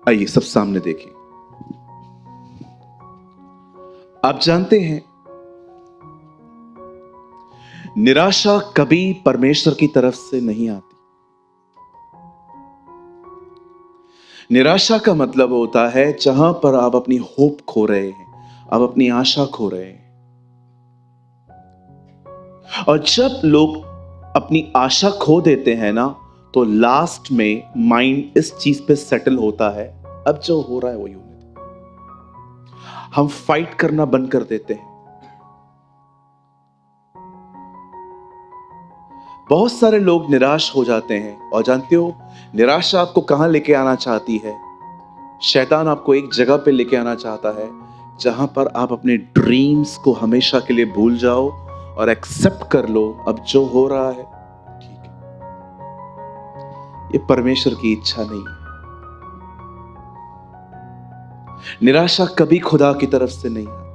आइए सब सामने देखें। आप जानते हैं, निराशा कभी परमेश्वर की तरफ से नहीं आती। निराशा का मतलब होता है जहां पर आप अपनी होप खो रहे हैं, आप अपनी आशा खो रहे हैं। और जब लोग अपनी आशा खो देते हैं ना, तो लास्ट में माइंड इस चीज पे सेटल होता है, अब जो हो रहा है वही होने दो। हम फाइट करना बंद कर देते हैं। बहुत सारे लोग निराश हो जाते हैं, और जानते हो निराशा आपको कहां लेके आना चाहती है? शैतान आपको एक जगह पे लेके आना चाहता है जहां पर आप अपने ड्रीम्स को हमेशा के लिए भूल जाओ और एक्सेप्ट कर लो, अब जो हो रहा है ठीक है। ये परमेश्वर की इच्छा नहीं है। निराशा कभी खुदा की तरफ से नहीं आती।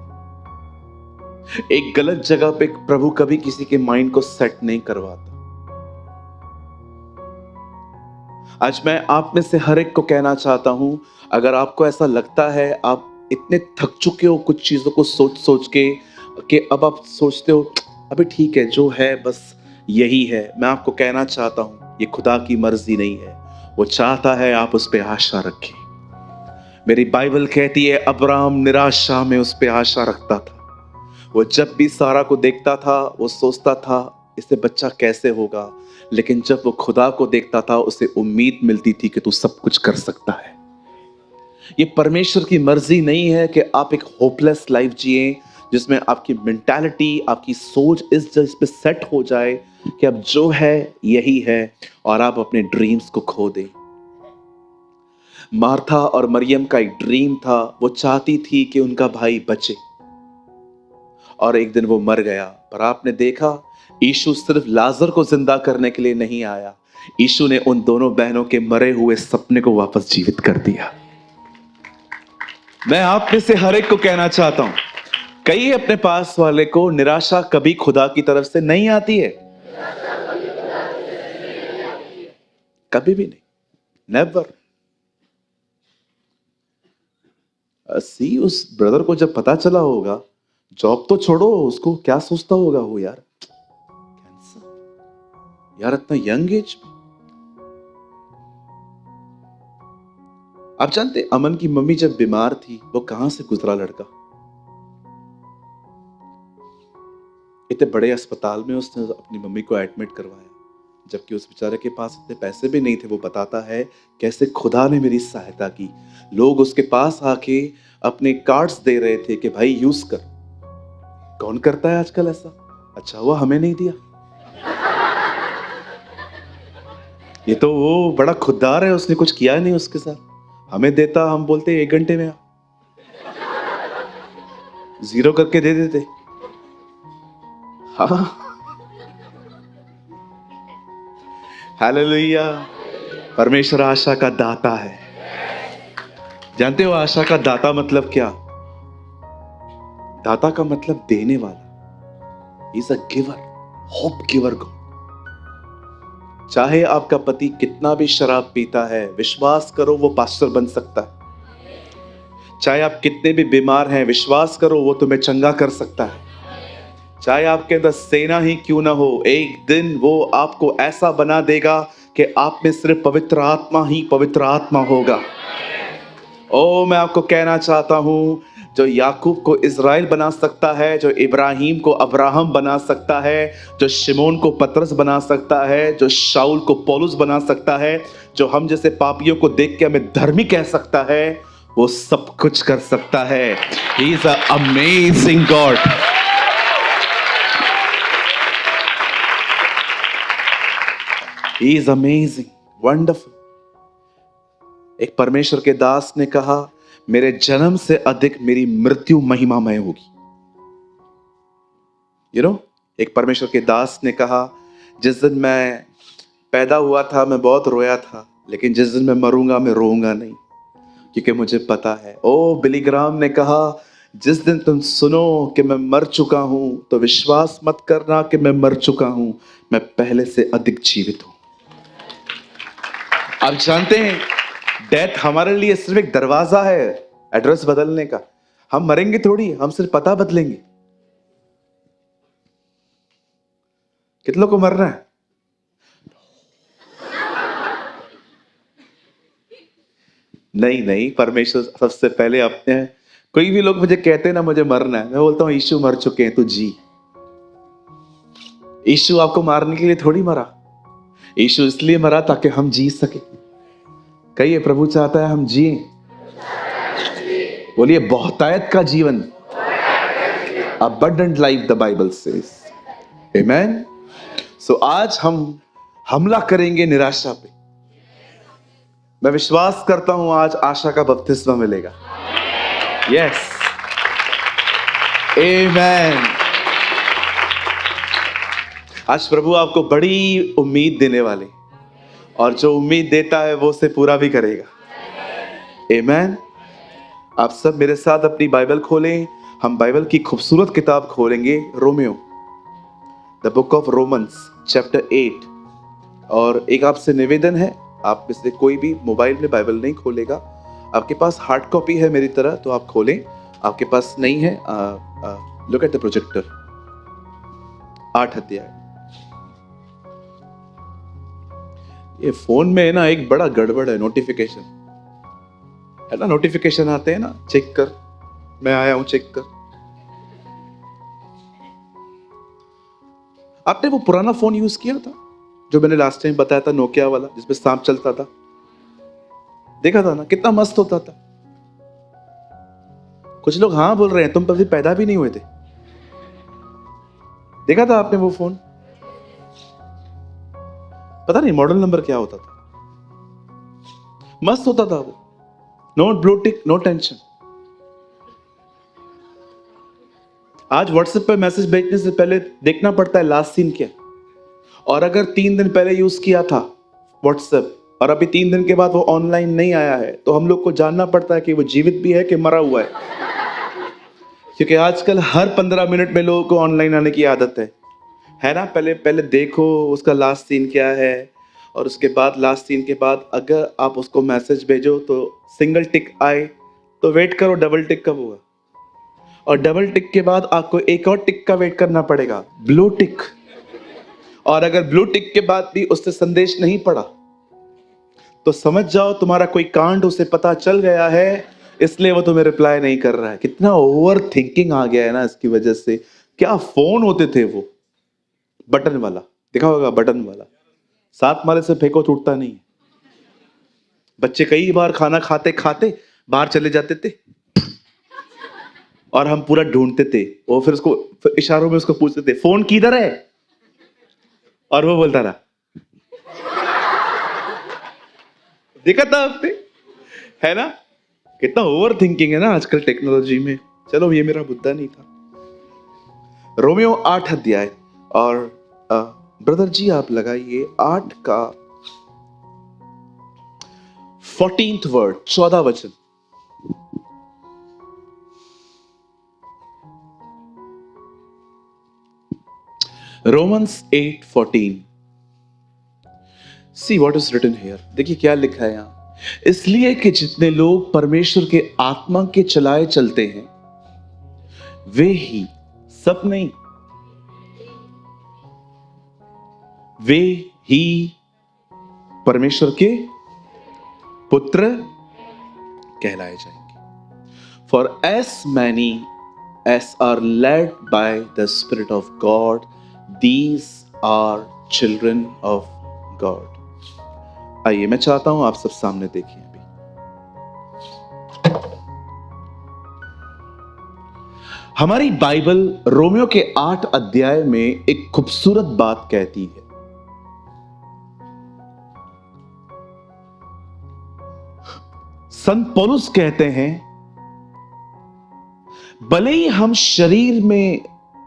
एक गलत जगह पे प्रभु कभी किसी के माइंड को सेट नहीं करवाता। आज मैं आप में से हर एक को कहना चाहता हूं, अगर आपको ऐसा लगता है आप इतने थक चुके हो कुछ चीजों को सोच सोच के कि अब आप सोचते हो अभी ठीक है जो है बस यही है, मैं आपको कहना चाहता हूं ये खुदा की मर्जी नहीं है। वो चाहता है आप उस पर आशा रखें। मेरी बाइबल कहती है अब्राहम निराशा में उस पर आशा रखता था। वो जब भी सारा को देखता था वो सोचता था इससे बच्चा कैसे होगा, लेकिन जब वो खुदा को देखता था उसे उम्मीद मिलती थी कि तू सब कुछ कर सकता है। ये परमेश्वर की मर्जी नहीं है कि आप एक होपलेस लाइफ जिए जिसमें आपकी मेंटालिटी, आपकी सोच इस चीज पे सेट हो जाए कि अब जो है यही है और आप अपने ड्रीम्स को खो दें। मार्था और मरियम का एक ड्रीम था, वो चाहती थी कि उनका भाई बचे, और एक दिन वो मर गया। पर आपने देखा यीशु सिर्फ लाजर को जिंदा करने के लिए नहीं आया, यीशु ने उन दोनों बहनों के मरे हुए सपने को वापस जीवित कर दिया। मैं आप में से हर एक को कहना चाहता हूं, कई अपने पास वाले को निराशा कभी खुदा की तरफ से नहीं आती है। कभी भी नहीं, नेवर। सी उस ब्रदर को जब पता चला होगा, जॉब तो छोड़ो, उसको क्या सोचता होगा वो, यार कैंसर, यार इतना यंग एज में। आप जानते अमन की मम्मी जब बीमार थी वो कहां से गुजरा लड़का, इतने बड़े अस्पताल में उसने अपनी मम्मी को एडमिट करवाया, जबकि उस बेचारे के पास इतने पैसे भी नहीं थे। वो बताता है कैसे खुदा ने मेरी सहायता की। लोग उसके पास आके अपने कार्ड्स दे रहे थे कि भाई यूज कर। कौन करता है आजकल ऐसा? अच्छा हुआ हमें नहीं दिया। ये तो वो बड़ा खुददार है, उसने कुछ किया नहीं उसके साथ। हमें देता, हम बोलते 1 घंटे में जीरो करके दे देते। हाँ, हालेलुया। परमेश्वर आशा का दाता है। जानते हो आशा का दाता मतलब क्या? दाता का मतलब देने वाला। Is a giver, hope giver God. चाहे आपका पति कितना भी शराब पीता है, विश्वास करो वो पास्टर बन सकता है। चाहे आप कितने भी बीमार हैं, विश्वास करो वो तुम्हें चंगा कर सकता है। चाहे आपके अंदर सेना ही क्यों ना हो, एक दिन वो आपको ऐसा बना देगा कि आप में सिर्फ पवित्र आत्मा ही पवित्र आत्मा होगा। ओ मैं आपको कहना चाहता हूं, जो याकूब को इज़राइल बना सकता है, जो इब्राहिम को अब्राहम बना सकता है, जो शिमोन को पतरस बना सकता है, जो शाऊल को पौलुस बना सकता है, जो हम जैसे पापियों को देख के हमें धर्मी कह सकता है, वो सब कुछ कर सकता है। He is a amazing God. He is amazing, wonderful. एक परमेश्वर के दास ने कहा, मेरे जन्म से अधिक मेरी मृत्यु महिमामय होगी। एक परमेश्वर के दास ने कहा, जिस दिन मैं पैदा हुआ था मैं बहुत रोया था, लेकिन जिस दिन मैं मरूंगा मैं रोऊंगा नहीं, क्योंकि मुझे पता है। ओ बिली ग्राहम ने कहा, जिस दिन तुम सुनो कि मैं मर चुका हूं तो विश्वास मत करना कि मैं मर चुका हूं, मैं पहले से अधिक जीवित हूं। आप जानते हैं डेथ हमारे लिए सिर्फ एक दरवाजा है एड्रेस बदलने का। हम मरेंगे थोड़ी, हम सिर्फ पता बदलेंगे। कितनों को मरना है? नहीं नहीं, परमेश्वर सबसे पहले अपने। कोई भी लोग मुझे कहते हैं ना मुझे मरना है, मैं बोलता हूं यीशु मर चुके हैं, तू जी। यीशु आपको मारने के लिए थोड़ी मरा। यीशु इसलिए मरा ताकि हम जी सके। कहिए, प्रभु चाहता है हम जिए। बोलिए, बहुतायत का जीवन, abundant life the Bible says. Amen. So आज हम हमला करेंगे निराशा पे। मैं विश्वास करता हूं आज आशा का बपतिस्मा मिलेगा। यस, आमेन। आज प्रभु आपको बड़ी उम्मीद देने वाले, और जो उम्मीद देता है वो उसे पूरा भी करेगा। आमेन। आप सब मेरे साथ अपनी बाइबल खोलें। हम बाइबल की खूबसूरत किताब खोलेंगे, Romeo, the book of Romans chapter 8। और एक आपसे निवेदन है, आप में से कोई भी मोबाइल में बाइबल नहीं खोलेगा, आपके पास हार्ड कॉपी है मेरी तरह तो आप खोलें, आपके पास नहीं है लुक एट द प्रोजेक्टर। 8 अध्याय। ये फोन में है ना एक बड़ा गड़बड़ है, नोटिफिकेशन है ना, नोटिफिकेशन आते हैं ना, चेक कर, मैं आया हूं चेक कर। आपने वो पुराना फोन यूज किया था जो मैंने लास्ट टाइम बताया था, नोकिया वाला, जिसमें सांप चलता था? देखा था ना, कितना मस्त होता था। कुछ लोग हाँ बोल रहे हैं, तुम कभी पैदा भी नहीं हुए थे। देखा था आपने वो फोन? पता नहीं मॉडल नंबर क्या होता था, मस्त होता था वो। No blue tick, no tension. आज व्हाट्सएप पे मैसेज भेजने से पहले देखना पड़ता है लास्ट सीन क्या, और अगर 3 दिन पहले यूज किया था व्हाट्सएप और अभी 3 दिन के बाद वो ऑनलाइन नहीं आया है, तो हम लोग को जानना पड़ता है कि वो जीवित भी है कि मरा हुआ है। क्योंकि आजकल हर 15 मिनट में लोगों को ऑनलाइन आने की आदत है ना। पहले पहले देखो उसका लास्ट सीन क्या है, और उसके बाद लास्ट सीन के बाद अगर आप उसको मैसेज भेजो तो सिंगल टिक आए तो वेट करो, डबल टिक कब होगा, और डबल टिक के बाद आपको एक और टिक का वेट करना पड़ेगा, ब्लू टिक। और अगर ब्लू टिक के बाद भी उससे संदेश नहीं पड़ा तो समझ जाओ तुम्हारा कोई कांड उसे पता चल गया है, इसलिए वो तुम्हें रिप्लाई नहीं कर रहा है। कितना ओवर थिंकिंग आ गया है ना इसकी वजह से। क्या फोन होते थे वो, बटन वाला, देखा होगा बटन वाला, 7 मारे से फेंको टूटता नहीं है। बच्चे कई बार खाना खाते खाते बाहर चले जाते थे और हम पूरा ढूंढते थे, वो फिर इशारों में उसको पूछते थे फोन किधर है, और वो बोलता रहा। देखा था आपने, है ना? कितना ओवर थिंकिंग है ना आजकल टेक्नोलॉजी में। चलो ये मेरा मुद्दा नहीं था। रोमियो 8 अध्याय, और ब्रदर जी आप लगाइए 8 का 14th वर्ड, 14 वचन। Romans 8:14। See what is written here. देखिए क्या लिखा है यहां। इसलिए कि जितने लोग परमेश्वर के आत्मा के चलाए चलते हैं वे ही, सब नहीं, वे ही परमेश्वर के पुत्र कहलाए जाएंगे। For as many as are led by the spirit of God, these are children of God. आइए मैं चाहता हूं आप सब सामने देखिए। अभी हमारी बाइबल रोमियो के 8 अध्याय में एक खूबसूरत बात कहती है। संत पौलुस कहते हैं, भले ही हम शरीर में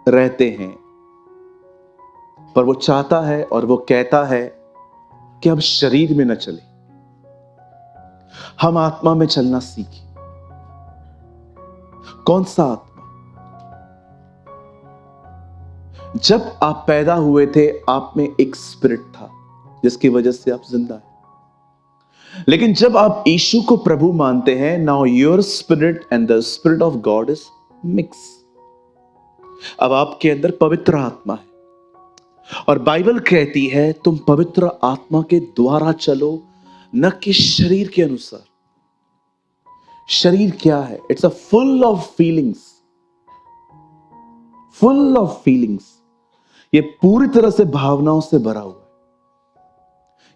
रहते हैं, पर वो चाहता है और वो कहता है कि हम शरीर में न चले, हम आत्मा में चलना सीखें। कौन सा आत्मा? जब आप पैदा हुए थे आप में एक स्पिरिट था जिसकी वजह से आप जिंदा हैं। लेकिन जब आप यीशु को प्रभु मानते हैं, now your spirit and the spirit of God is mix. अब आपके अंदर पवित्र आत्मा है, और बाइबल कहती है तुम पवित्र आत्मा के द्वारा चलो, न कि शरीर के अनुसार। शरीर क्या है? It's a full of feelings, full of feelings. ये पूरी तरह से भावनाओं से भरा हुआ है।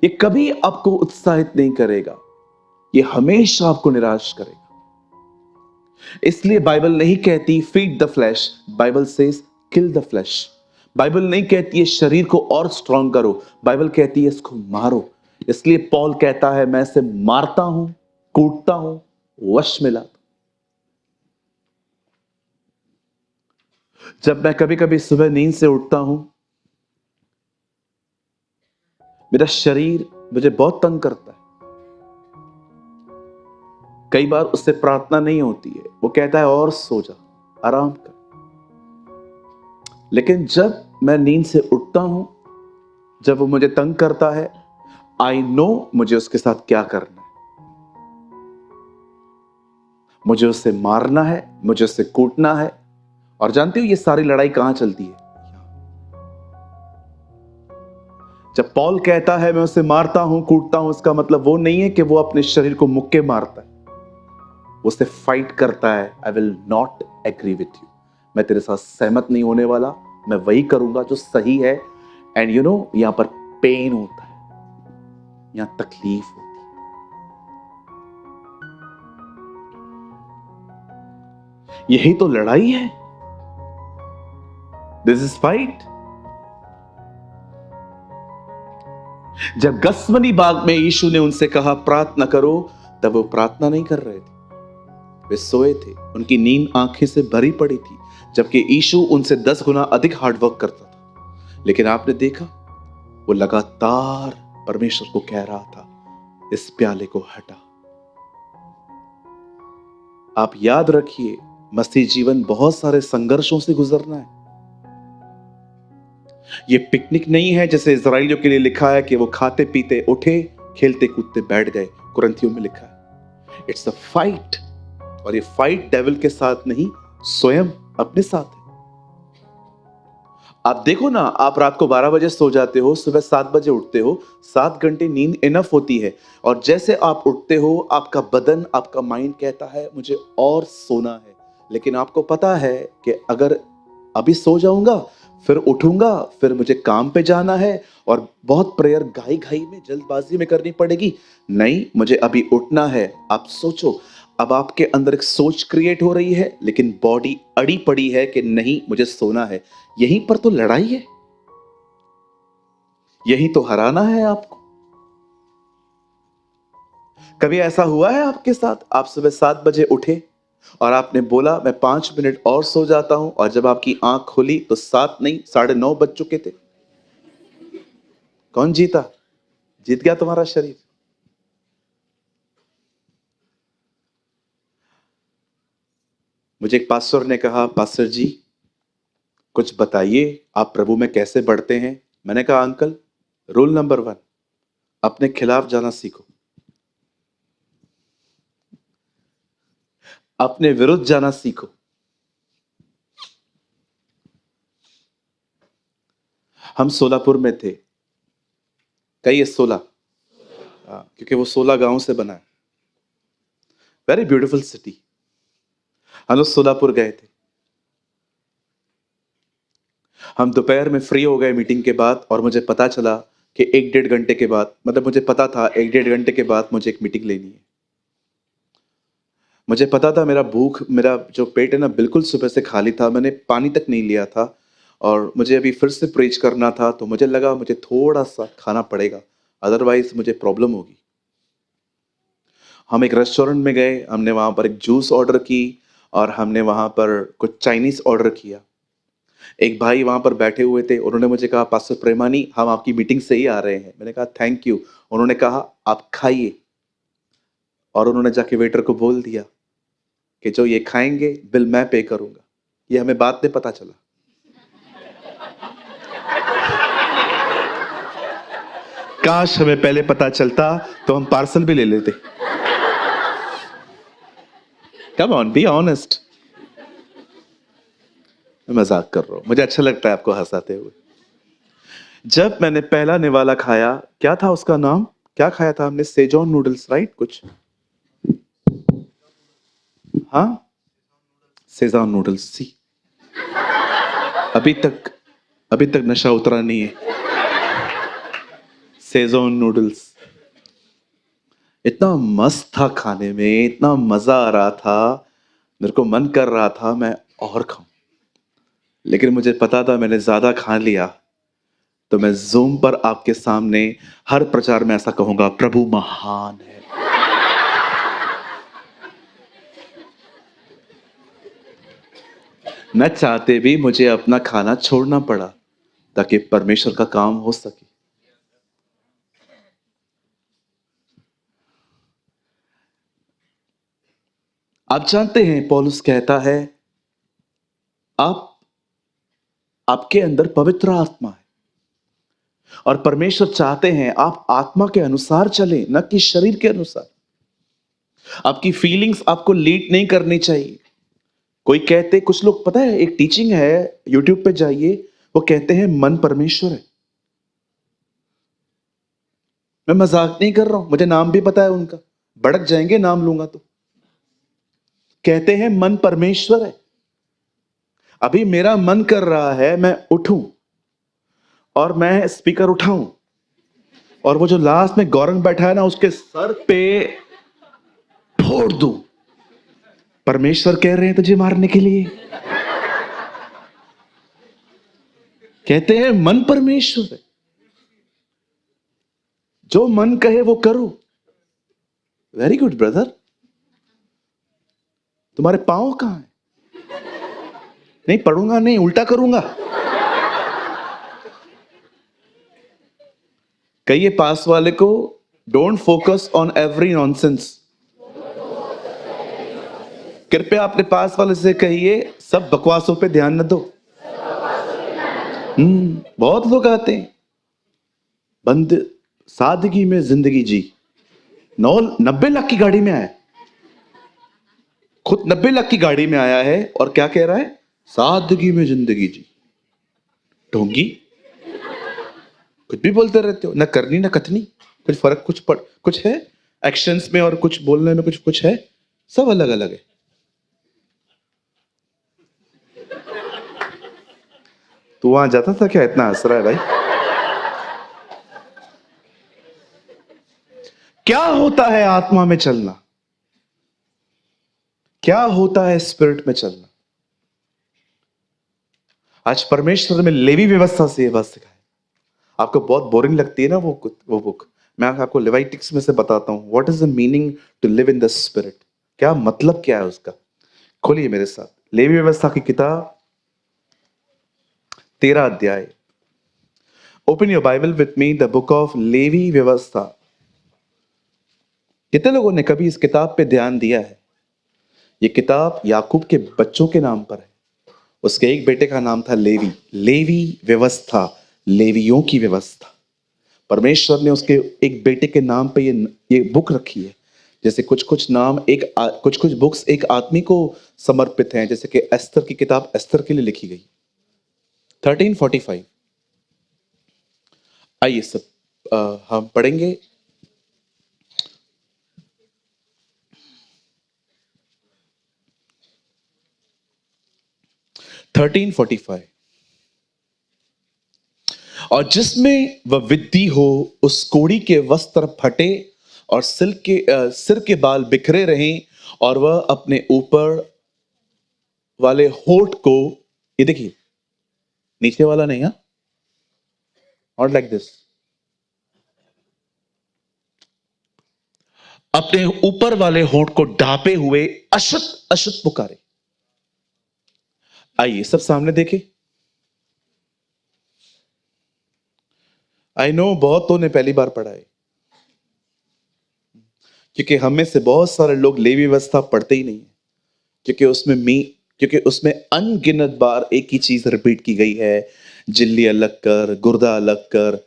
ये कभी आपको उत्साहित नहीं करेगा, ये हमेशा आपको निराश करेगा। इसलिए बाइबल नहीं कहती feed the flash, Bible says kill the flash. Bible नहीं कहती है शरीर को और स्ट्रांग करो, बाइबल कहती है इसको मारो। इसलिए पॉल कहता है मैं इसे मारता हूं, कूटता हूं, वश में लाता। जब मैं कभी कभी सुबह नींद से उठता हूं, मेरा शरीर मुझे बहुत तंग करता है। कई बार उससे प्रार्थना नहीं होती है, वो कहता है और सो जा, आराम कर। लेकिन जब मैं नींद से उठता हूं, जब वो मुझे तंग करता है, आई नो मुझे उसके साथ क्या करना है। मुझे उसे मारना है, मुझे उसे कूटना है। और जानते हो ये सारी लड़ाई कहां चलती है? जब पॉल कहता है मैं उसे मारता हूं, कूटता हूं, इसका मतलब वो नहीं है कि वो अपने शरीर को मुक्के मारता है। वो उससे फाइट करता है। I will not agree with you, मैं तेरे साथ सहमत नहीं होने वाला, मैं वही करूंगा जो सही है। एंड यू नो यहां पर पेन होता है, यहां तकलीफ होती है। यही तो लड़ाई है। This is fight. जब गसमनी बाग में यीशु ने उनसे कहा प्रार्थना करो, तब वो प्रार्थना नहीं कर रहे थे, वे सोए थे। उनकी नींद आंखें से भरी पड़ी थी, जबकि यीशु उनसे 10 गुना अधिक हार्डवर्क करता था। लेकिन आपने देखा, वो लगातार परमेश्वर को कह रहा था इस प्याले को हटा। आप याद रखिए, मसीह जीवन बहुत सारे संघर्षों से गुजरना है। ये पिकनिक नहीं है जैसे इजराइलियों के लिए लिखा है कि वो खाते पीते उठे, खेलते कूदते बैठ गए, कुरिन्थियों में लिखा है। इट्स अ फाइट, और ये फाइट डेविल के साथ नहीं, स्वयं अपने साथ है। आप देखो ना, आप रात को 12 बजे सो जाते हो, सुबह 7 बजे उठते हो, 7 घंटे नींद इनफ होती है। और जैसे आप उठते हो, आपका बदन, आपका माइंड कहता है मुझे और सोना है। लेकिन आपको पता है कि अगर अभी सो जाऊंगा, फिर उठूंगा, फिर मुझे काम पे जाना है, और बहुत प्रेयर घाई घाई में, जल्दबाजी में करनी पड़ेगी। नहीं, मुझे अभी उठना है। आप सोचो, अब आपके अंदर एक सोच क्रिएट हो रही है, लेकिन बॉडी अड़ी पड़ी है कि नहीं मुझे सोना है। यहीं पर तो लड़ाई है, यही तो हराना है आपको। कभी ऐसा हुआ है आपके साथ, आप सुबह 7 बजे उठे और आपने बोला मैं 5 मिनट और सो जाता हूं, और जब आपकी आंख खुली तो 7 नहीं 9:30 बज चुके थे? कौन जीता? जीत गया तुम्हारा शरीर। मुझे एक पास्टर ने कहा, पास्टर जी कुछ बताइए, आप प्रभु में कैसे बढ़ते हैं? मैंने कहा अंकल, रूल नंबर 1, अपने खिलाफ जाना सीखो, अपने विरुद्ध जाना सीखो। हम सोलापुर में थे, कई है 16, क्योंकि वो 16 गांव से बना है। Very beautiful city. हम लोग सोलापुर गए थे। हम दोपहर में फ्री हो गए मीटिंग के बाद, और मुझे पता चला कि 1-1.5 घंटे के बाद, मतलब मुझे पता था 1-1.5 घंटे के बाद मुझे एक मीटिंग लेनी है। मुझे पता था मेरा जो पेट है ना, बिल्कुल सुबह से खाली था, मैंने पानी तक नहीं लिया था, और मुझे अभी फिर से प्रीच करना था। तो मुझे लगा मुझे थोड़ा सा खाना पड़ेगा, अदरवाइज मुझे प्रॉब्लम होगी। हम एक रेस्टोरेंट में गए, हमने वहाँ पर एक जूस ऑर्डर की, और हमने वहाँ पर कुछ चाइनीज ऑर्डर किया। एक भाई वहाँ पर बैठे हुए थे, उन्होंने मुझे कहा पास्टर प्रेमानी हम आपकी मीटिंग से ही आ रहे हैं। मैंने कहा थैंक यू। उन्होंने कहा आप खाइए, और उन्होंने जाके वेटर को बोल दिया कि जो ये खाएंगे बिल मैं पे करूंगा। ये हमें बाद में पता चला। काश हमें पहले पता चलता तो हम पार्सल भी ले लेते। Come on, be honest. मैं मजाक कर रहा हूं, मुझे अच्छा लगता है आपको हंसाते हुए। जब मैंने पहला निवाला खाया, क्या था उसका नाम, क्या खाया था हमने, सेजोन नूडल्स राइट कुछ, हाँ सेजोन नूडल्स सी। अभी तक अभी तक नशा उतरा नहीं है। सेजोन नूडल्स इतना मस्त था, खाने में इतना मजा आ रहा था, मेरे को मन कर रहा था मैं और खाऊं, लेकिन मुझे पता था मैंने ज्यादा खा लिया तो मैं जूम पर आपके सामने हर प्रचार में ऐसा कहूंगा, प्रभु महान है। न चाहते भी मुझे अपना खाना छोड़ना पड़ा ताकि परमेश्वर का काम हो सके। आप जानते हैं पौलुस कहता है, आप आपके अंदर पवित्र आत्मा है और परमेश्वर चाहते हैं आप आत्मा के अनुसार चलें, न कि शरीर के अनुसार। आपकी फीलिंग्स आपको लीड नहीं करनी चाहिए। कोई कहते, कुछ लोग, पता है एक टीचिंग है, यूट्यूब पे जाइए, वो कहते हैं मन परमेश्वर है। मैं मजाक नहीं कर रहा हूं, मुझे नाम भी पता है उनका, भड़क जाएंगे नाम लूंगा तो। कहते हैं मन परमेश्वर है। अभी मेरा मन कर रहा है मैं उठूं और मैं स्पीकर उठाऊं और वो जो लास्ट में गौरंग बैठा है ना उसके सर पे फोड़ दूं। परमेश्वर कह रहे हैं तुझे मारने के लिए। कहते हैं मन परमेश्वर है, जो मन कहे वो करो। वेरी गुड ब्रदर, तुम्हारे पांव कहां है? नहीं पढ़ूंगा, नहीं उल्टा करूंगा। कहिए पास वाले को, don't focus on every nonsense. कृपया अपने पास वाले से कहिए, सब बकवासों पे ध्यान न दो। बहुत लोग आते हैं, बंद सादगी में जिंदगी जी, 90 लाख की गाड़ी में आया, खुद 90 लाख की गाड़ी में आया है और क्या कह रहा है, सादगी में जिंदगी जी। ढोंगी, कुछ भी बोलते रहते हो, ना करनी ना कथनी, कुछ फर्क कुछ है एक्शंस में और कुछ बोलने में, कुछ है, सब अलग अलग है। तू वहां जाता था क्या, इतना हंस रहा है भाई? क्या होता है आत्मा में चलना, क्या होता है स्पिरिट में चलना? आज परमेश्वर में लेवी व्यवस्था से ये बात सिखाए। आपको बहुत बोरिंग लगती है ना वो बुक, मैं आपको लेविटिक्स में से बताता हूं, what is the meaning to live in the spirit, क्या मतलब क्या है उसका। खोलिए मेरे साथ लेवी व्यवस्था की किताब 13 अध्याय। Open your Bible with me, the book of Levi व्यवस्था। कितने लोगों ने कभी इस किताब पे ध्यान दिया है? ये किताब याकूब के बच्चों के नाम पर है। उसके एक बेटे का नाम था लेवी। लेवी व्यवस्था, लेवियों की व्यवस्था। परमेश्वर ने उसके एक बेटे के नाम पे ये बुक रखी है। जैसे कुछ कुछ नाम कुछ कुछ बुक्स एक आदमी को समर्पित हैं, जैसे कि एस्तर की किताब एस्तर के लिए लिखी गई। 1345, आइए सब हम पढ़ेंगे। थर्टीन 45, और जिसमें वह विद्धि हो उस कोड़ी के वस्त्र फटे और सिर के बाल बिखरे रहें, और वह अपने ऊपर वाले होठ को, ये देखिए नीचे वाला नहीं, हाँ, नॉट लाइक दिस, अपने ऊपर वाले होठ को ढांपे हुए अशुद्ध अशुद्ध पुकारे। आइए सब सामने देखें। आई नो बहुतों ने पहली बार पढ़ा है, क्योंकि हम में से बहुत सारे लोग लेवी व्यवस्था पढ़ते ही नहीं है, क्योंकि उसमें अनगिनत बार एक ही चीज रिपीट की गई है, जिल्ली अलग कर, गुर्दा अलग कर,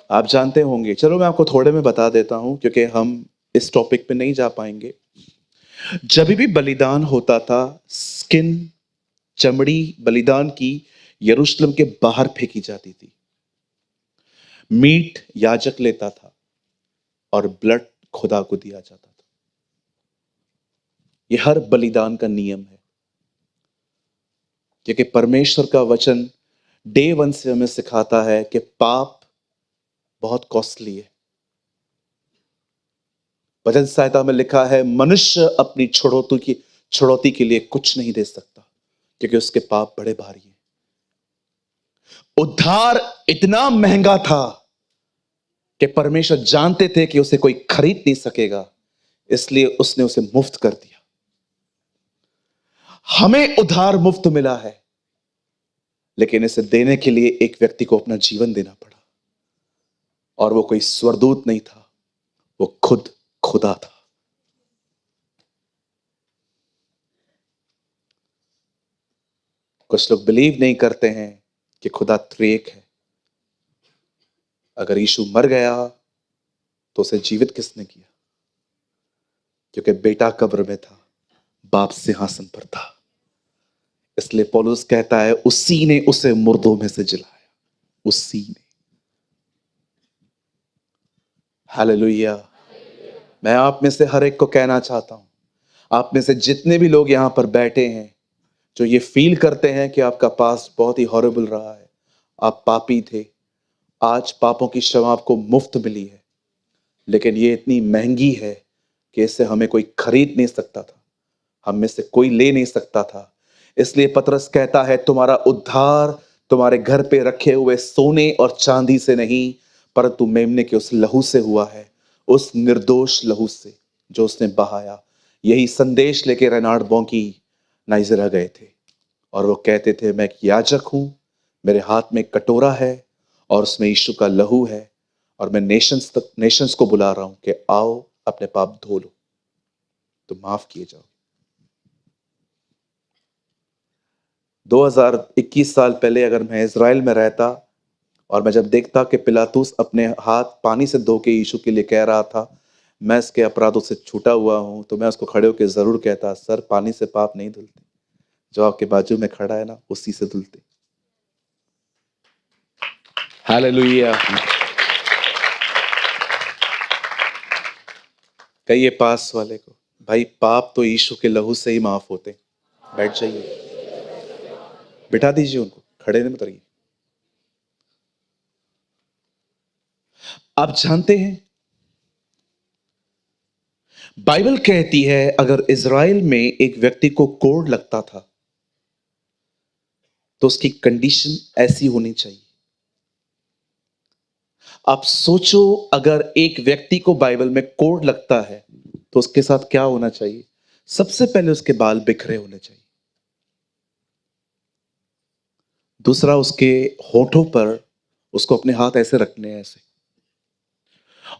आप जानते होंगे, चलो मैं आपको थोड़े में बता देता हूं क्योंकि हम इस टॉपिक पे नहीं जा पाएंगे। जब भी बलिदान होता था, स्किन, चमड़ी बलिदान की यरूशलेम के बाहर फेंकी जाती थी। मीट याजक लेता था और ब्लड खुदा को दिया जाता था। यह हर बलिदान का नियम है, क्योंकि परमेश्वर का वचन डे वन से हमें सिखाता है कि पाप बहुत कॉस्टली है। वचन संहिता में लिखा है, मनुष्य अपनी छुड़ौती के लिए कुछ नहीं दे सकता, क्योंकि उसके पाप बड़े भारी हैं। उद्धार इतना महंगा था कि परमेश्वर जानते थे कि उसे कोई खरीद नहीं सकेगा, इसलिए उसने उसे मुफ्त कर दिया। हमें उद्धार मुफ्त मिला है, लेकिन इसे देने के लिए एक व्यक्ति को अपना जीवन देना पड़ा, और वो कोई स्वर्गदूत नहीं था, वो खुद खुदा था। कुछ लोग बिलीव नहीं करते हैं कि खुदा त्रिएक है। अगर यीशु मर गया तो उसे जीवित किसने किया? क्योंकि बेटा कब्र में था, बाप सिंहासन पर था। इसलिए पौलुस कहता है, उसी ने उसे मुर्दों में से जिलाया, उसी ने। हालेलुया। मैं आप में से हर एक को कहना चाहता हूं, आप में से जितने भी लोग यहां पर बैठे हैं जो ये फील करते हैं कि आपका पास्ट बहुत ही हॉरिबल रहा है, आप पापी थे, आज पापों की क्षमा आपको मुफ्त मिली है, लेकिन ये इतनी महंगी है कि इसे हमें कोई खरीद नहीं सकता था, हम में से कोई ले नहीं सकता था। इसलिए पतरस कहता है, तुम्हारा उद्धार तुम्हारे घर पे रखे हुए सोने और चांदी से नहीं, परंतु मेमने के उस लहू से हुआ है, उस निर्दोष लहू से जो उसने बहाया। यही संदेश लेके रेनार्ड बॉन्की नाइजीरिया गए थे, और वो कहते थे, मैं एक याजक हूं, मेरे हाथ में एक कटोरा है और उसमें यीशु का लहू है, और मैं नेशंस को बुला रहा हूं कि आओ अपने पाप धो लो तो माफ किए जाओ। 2021 साल पहले अगर मैं इज़राइल में रहता और मैं जब देखता कि पिलातुस अपने हाथ पानी से धो के यीशु के लिए कह रहा था, मैं इसके अपराधों से छूटा हुआ हूं, तो मैं उसको खड़े होकर जरूर कहता, सर पानी से पाप नहीं धुलते, जो आपके बाजू में खड़ा है ना उसी से धुलते। हालेलुया। कहिए पास वाले को, भाई पाप तो यीशु के लहू से ही माफ होते। बैठ जाइए, बिठा दीजिए उनको, खड़े नहीं उतरिए। आप जानते हैं, बाइबल कहती है अगर इज़राइल में एक व्यक्ति को कोढ़ लगता था तो उसकी कंडीशन ऐसी होनी चाहिए। आप सोचो, अगर एक व्यक्ति को बाइबल में कोढ़ लगता है तो उसके साथ क्या होना चाहिए? सबसे पहले उसके बाल बिखरे होने चाहिए। दूसरा, उसके होठों पर उसको अपने हाथ ऐसे रखने हैं, ऐसे,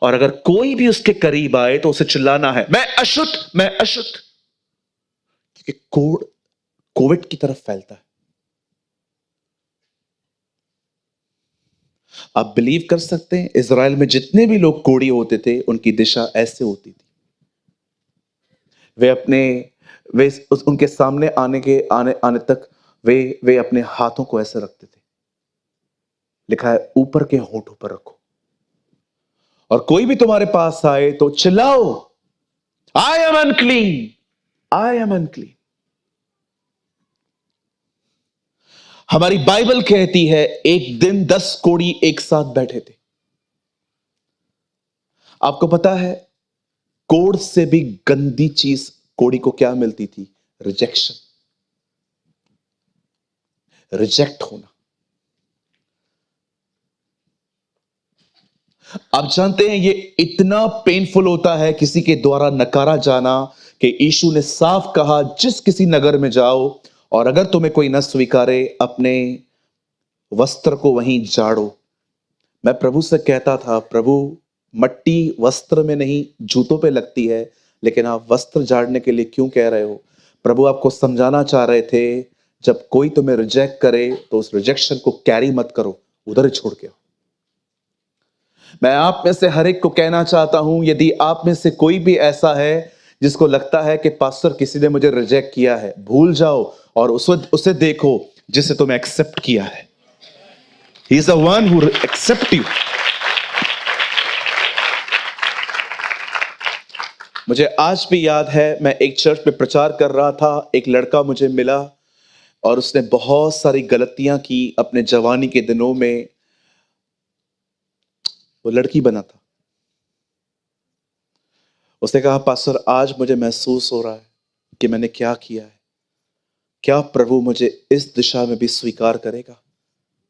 और अगर कोई भी उसके करीब आए तो उसे चिल्लाना है, मैं अशुद्ध, मैं अशुद्ध, क्योंकि कोढ़ कोविड की तरफ फैलता है। आप बिलीव कर सकते हैं, इज़राइल में जितने भी लोग कोढ़ी होते थे उनकी दिशा ऐसे होती थी। वे अपने उनके सामने आने आने तक वे अपने हाथों को ऐसे रखते थे। लिखा है, ऊपर के होठों पर रखो, और कोई भी तुम्हारे पास आए तो चिल्लाओ, I am unclean, I am unclean. हमारी बाइबल कहती है एक दिन 10 कोढ़ी एक साथ बैठे थे। आपको पता है, कोढ़ से भी गंदी चीज कोढ़ी को क्या मिलती थी? रिजेक्शन, रिजेक्ट होना। आप जानते हैं ये इतना पेनफुल होता है किसी के द्वारा नकारा जाना, कि यीशु ने साफ कहा, जिस किसी नगर में जाओ और अगर तुम्हें कोई न स्वीकारे, अपने वस्त्र को वहीं जाड़ो। मैं प्रभु से कहता था, प्रभु मट्टी वस्त्र में नहीं जूतों पे लगती है, लेकिन आप वस्त्र झाड़ने के लिए क्यों कह रहे हो? प्रभु आपको समझाना चाह रहे थे, जब कोई तुम्हें रिजेक्ट करे तो उस रिजेक्शन को कैरी मत करो, उधर ही छोड़ के आओ। मैं आप में से हर एक को कहना चाहता हूं, यदि आप में से कोई भी ऐसा है जिसको लगता है कि पास्टर किसी ने मुझे रिजेक्ट किया है, भूल जाओ और उसे देखो जिसे तुम्हें एक्सेप्ट किया है। He is the one who accept you. मुझे आज भी याद है, मैं एक चर्च में प्रचार कर रहा था, एक लड़का मुझे मिला और उसने बहुत सारी गलतियां की अपने जवानी के दिनों में। वो लड़की बना था। उसने कहा, पास्टर आज मुझे महसूस हो रहा है कि मैंने क्या किया है, क्या प्रभु मुझे इस दिशा में भी स्वीकार करेगा?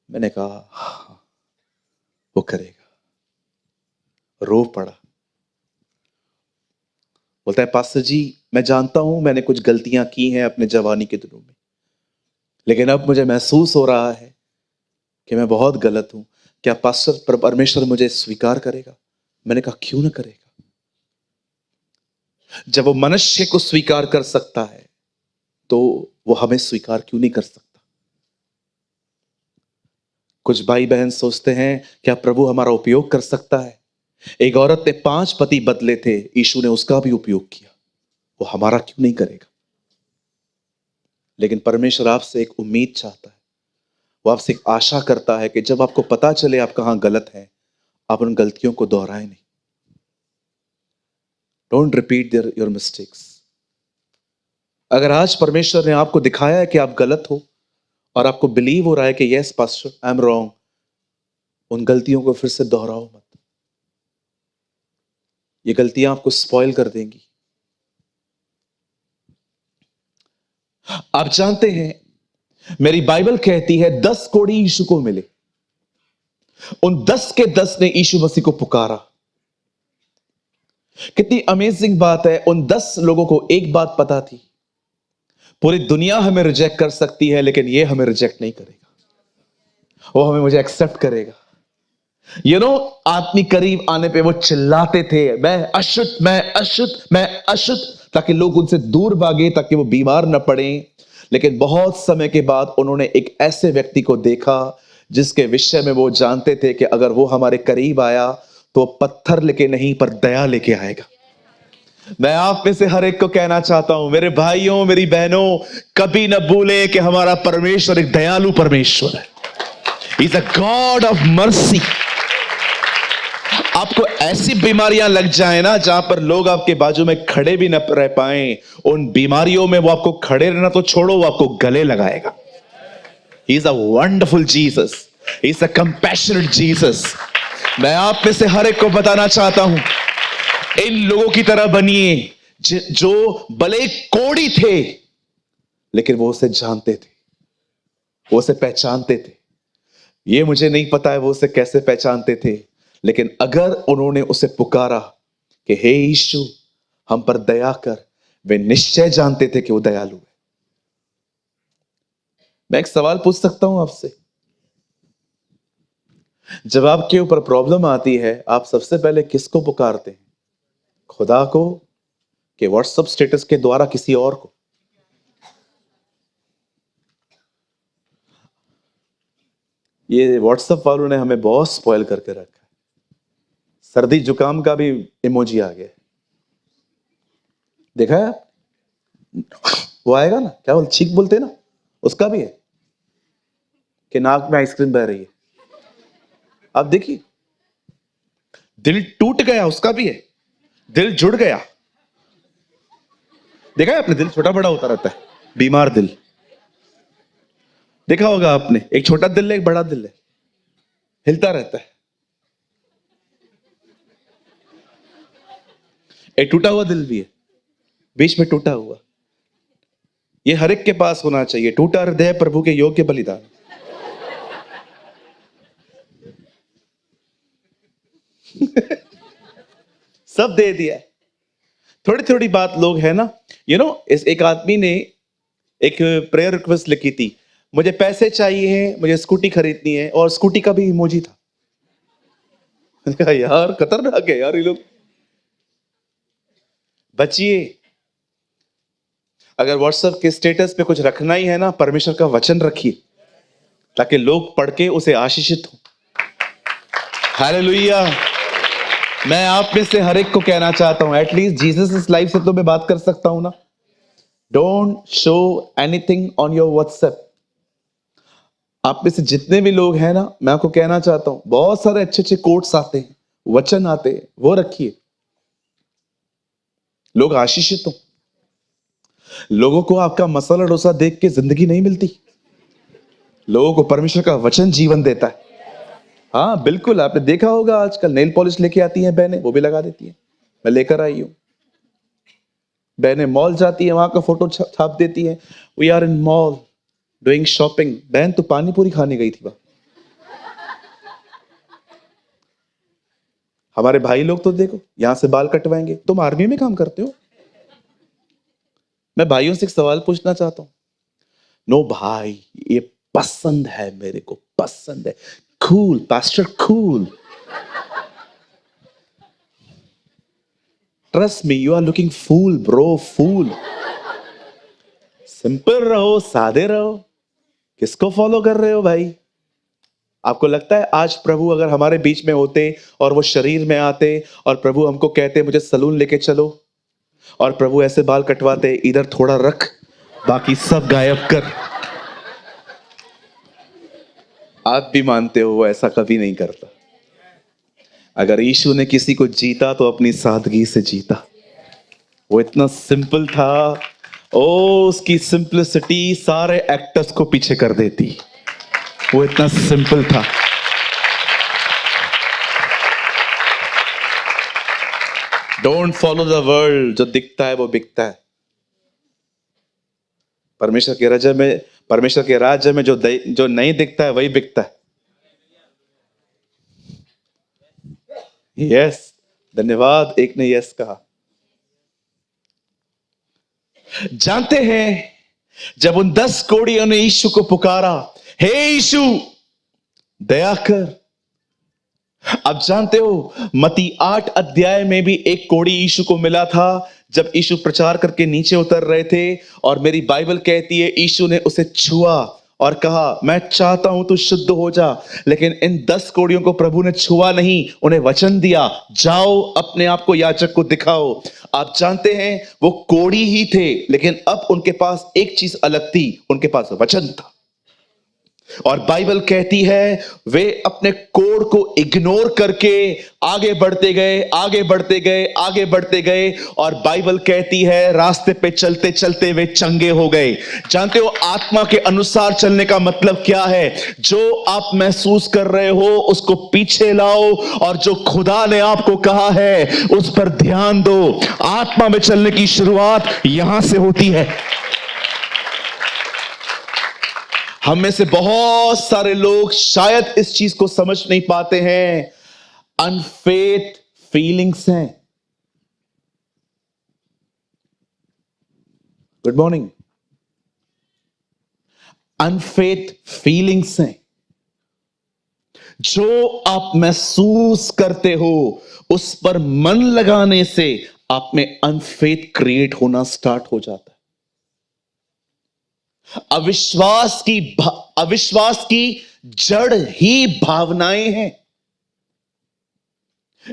मैंने कहा हाँ, वो करेगा। रो पड़ा। बोलता है, पास्टर जी मैं जानता हूं मैंने कुछ गलतियां की हैं अपने जवानी के दिनों में, लेकिन अब मुझे महसूस हो रहा है कि मैं बहुत गलत हूं। क्या पास्टर परमेश्वर मुझे स्वीकार करेगा? मैंने कहा क्यों ना करेगा। जब वो मनुष्य को स्वीकार कर सकता है तो वो हमें स्वीकार क्यों नहीं कर सकता? कुछ भाई बहन सोचते हैं क्या प्रभु हमारा उपयोग कर सकता है? एक औरत ने 5 पति बदले थे, यीशु ने उसका भी उपयोग किया, वो हमारा क्यों नहीं करेगा? लेकिन परमेश्वर आपसे एक उम्मीद चाहता है, वो आपसे एक आशा करता है कि जब आपको पता चले आप कहां गलत हैं, आप उन गलतियों को दोहराएं नहीं। Don't repeat your mistakes. अगर आज परमेश्वर ने आपको दिखाया है कि आप गलत हो और आपको बिलीव हो रहा है कि yes pastor I am wrong, उन गलतियों को फिर से दोहराओ मत। ये गलतियां आपको स्पॉइल कर देंगी। आप जानते हैं, मेरी बाइबल कहती है 10 कोढ़ी यीशु को मिले, उन 10 के 10 ने यीशु मसीह को पुकारा। कितनी अमेजिंग बात है। उन 10 लोगों को एक बात पता थी, पूरी दुनिया हमें रिजेक्ट कर सकती है लेकिन ये हमें रिजेक्ट नहीं करेगा, वो हमें मुझे एक्सेप्ट करेगा। आदमी करीब आने पे वो चिल्लाते थे, मैं अशुद्ध, मैं अशुद्ध, मैं अशुद्ध, ताकि लोग उनसे दूर भागे, ताकि वो बीमार न पड़े। लेकिन बहुत समय के बाद उन्होंने एक ऐसे व्यक्ति को देखा जिसके विषय में वो जानते थे कि अगर वो हमारे करीब आया तो पत्थर लेके नहीं पर दया लेके आएगा। मैं आप में से हर एक को कहना चाहता हूं, मेरे भाइयों मेरी बहनों, कभी न भूले कि हमारा परमेश्वर एक दयालु परमेश्वर है। He is a God of mercy। आपको ऐसी बीमारियां लग जाए ना जहां पर लोग आपके बाजू में खड़े भी न रह पाए, उन बीमारियों में वो आपको खड़े रहना तो छोड़ो, वो आपको गले लगाएगा। He is a wonderful Jesus। He is a compassionate Jesus। मैं आप में से हर एक को बताना चाहता हूं, इन लोगों की तरह बनिए जो भले कोढ़ी थे लेकिन वो उसे जानते थे, वो उसे पहचानते थे। ये मुझे नहीं पता है वो उसे कैसे पहचानते थे, लेकिन अगर उन्होंने उसे पुकारा कि हे यीशु हम पर दया कर, वे निश्चय जानते थे कि वो दयालु है। मैं एक सवाल पूछ सकता हूं आपसे, जब आपके ऊपर प्रॉब्लम आती है आप सबसे पहले किसको पुकारते हैं? खुदा को कि व्हाट्सएप स्टेटस के द्वारा किसी और को? ये व्हाट्सएप वालों ने हमें बहुत स्पॉइल करके रखा है। सर्दी जुकाम का भी इमोजी आ गया, देखा है? वो आएगा ना, क्या बोल छींक बोलते हैं ना, उसका भी है कि नाक में आइसक्रीम बह रही है। आप देखिए, दिल टूट गया उसका भी है, दिल जुड़ गया। देखा है आपने? दिल छोटा बड़ा होता रहता है, बीमार दिल। देखा होगा आपने, एक छोटा दिल है एक बड़ा दिल है, हिलता रहता है। एक टूटा हुआ दिल भी है, बीच में टूटा हुआ। ये हर एक के पास होना चाहिए। टूटा हृदय प्रभु के योग्य बलिदान। सब दे दिया। थोड़ी थोड़ी बात लोग है ना, इस एक आदमी ने एक प्रेयर रिक्वेस्ट लिखी थी, मुझे पैसे चाहिए, मुझे स्कूटी खरीदनी है, और स्कूटी का भी इमोजी था। मैंने कहा यार खतरनाक है यार ये लोग। बचिए, अगर व्हाट्सएप के स्टेटस पे कुछ रखना ही है ना, परमेश्वर का वचन रखिए ताकि लोग पढ़ के उसे आशीषित हो। हालेलुया। मैं आप में से हर एक को कहना चाहता हूं, एटलीस्ट जीसस इस लाइफ से तो मैं बात कर सकता हूं ना। Don't show anything on your WhatsApp. आप में से जितने भी लोग हैं ना, मैं आपको कहना चाहता हूं, बहुत सारे अच्छे अच्छे कोट्स आते हैं, वचन आते हैं, वो रखिए। लोग आशीषित हो। लोगों को आपका मसाला डोसा देख के जिंदगी नहीं मिलती। लोगों को परमेश्वर का वचन जीवन देता है। हाँ बिल्कुल, आपने देखा होगा आजकल नेल पॉलिश लेके आती हैं बहनें, वो भी लगा देती हैं। मैं लेकर आई हूं। बहनें मॉल जाती है, वहां का फोटो छाप देती है, we are in mall doing shopping. बहन तो पानी पूरी खाने गई थी वहां। हमारे भाई लोग तो देखो, यहां से बाल कटवाएंगे। तुम आर्मी में काम करते हो? मैं भाइयों से एक सवाल पूछना चाहता हूं। नो भाई, ये पसंद है, मेरे को पसंद है। Cool pastor, cool. Trust me, you are looking fool bro, fool. Simple रहो, सादे रहो। किसको फॉलो कर रहे हो भाई? आपको लगता है आज प्रभु अगर हमारे बीच में होते और वो शरीर में आते और प्रभु हमको कहते मुझे सलून लेके चलो, और प्रभु ऐसे बाल कटवाते, इधर थोड़ा रख, बाकी सब गायब कर। आप भी मानते हो वो ऐसा कभी नहीं करता। अगर यीशु ने किसी को जीता तो अपनी सादगी से जीता। वो इतना सिंपल था। ओ, उसकी सिंपलिसिटी सारे एक्टर्स को पीछे कर देती। वो इतना सिंपल था। Don't follow the world. जो दिखता है वो बिकता है। परमेश्वर के राज्य में जो नहीं दिखता है वही बिकता है। यस, धन्यवाद, एक ने यस कहा। जानते हैं, जब उन 10 कोड़ियों ने यीशु को पुकारा, हे यीशु दया कर। अब जानते हो, मत्ती 8 अध्याय में भी एक कोड़ी यीशु को मिला था, जब यीशु प्रचार करके नीचे उतर रहे थे, और मेरी बाइबल कहती है यीशु ने उसे छुआ और कहा, मैं चाहता हूं तू शुद्ध हो जा। लेकिन इन 10 कोड़ियों को प्रभु ने छुआ नहीं, उन्हें वचन दिया, जाओ अपने आप को याजक को दिखाओ। आप जानते हैं, वो कोड़ी ही थे, लेकिन अब उनके पास एक चीज अलग थी, उनके पास वचन था। और बाइबल कहती है वे अपने कोड को इग्नोर करके आगे बढ़ते गए, आगे बढ़ते गए, आगे बढ़ते गए, और बाइबल कहती है रास्ते पे चलते चलते वे चंगे हो गए। जानते हो आत्मा के अनुसार चलने का मतलब क्या है? जो आप महसूस कर रहे हो उसको पीछे लाओ, और जो खुदा ने आपको कहा है उस पर ध्यान दो। आत्मा में चलने की शुरुआत यहां से होती है। हम में से बहुत सारे लोग शायद इस चीज को समझ नहीं पाते हैं। अनफेथ फीलिंग्स हैं। Good morning. अनफेथ फीलिंग्स हैं। जो आप महसूस करते हो उस पर मन लगाने से आप में अनफेथ क्रिएट होना स्टार्ट हो जाता है। अविश्वास की जड़ ही भावनाएं हैं।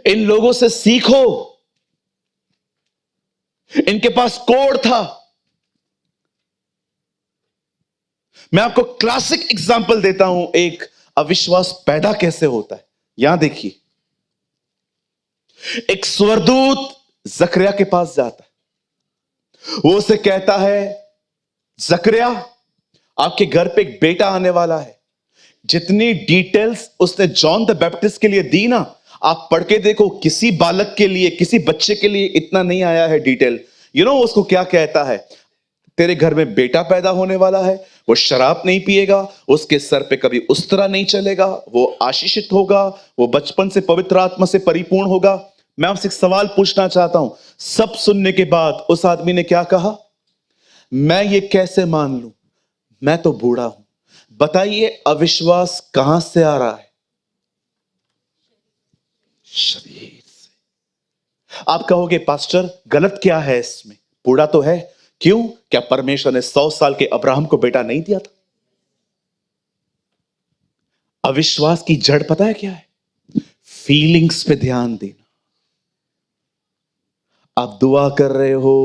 इन लोगों से सीखो। इनके पास कोड था। मैं आपको क्लासिक एग्जांपल देता हूं, एक अविश्वास पैदा कैसे होता है। यहां देखिए, एक स्वर्गदूत जकरिया के पास जाता है। वो उसे कहता है, जकरिया आपके घर पे एक बेटा आने वाला है। जितनी डिटेल्स उसने जॉन द बैप्टिस्ट के लिए दी ना, आप पढ़ के देखो, किसी बालक के लिए, किसी बच्चे के लिए इतना नहीं आया है डिटेल। उसको क्या कहता है? तेरे घर में बेटा पैदा होने वाला है, वो शराब नहीं पिएगा, उसके सर पे कभी उस्तरा नहीं चलेगा, वो आशीषित होगा, वो बचपन से पवित्र आत्मा से परिपूर्ण होगा। मैं आपसे एक सवाल पूछना चाहता हूं। सब सुनने के बाद उस आदमी ने क्या कहा? मैं ये कैसे मान लूं, मैं तो बूढ़ा हूं। बताइए, अविश्वास कहां से आ रहा है? शरीर से। आप कहोगे पास्टर गलत क्या है इसमें? बूढ़ा तो है। क्यों? क्या परमेश्वर ने 100 साल के अब्राहम को बेटा नहीं दिया था? अविश्वास की जड़ पता है क्या है? फीलिंग्स पे ध्यान देना। आप दुआ कर रहे हो,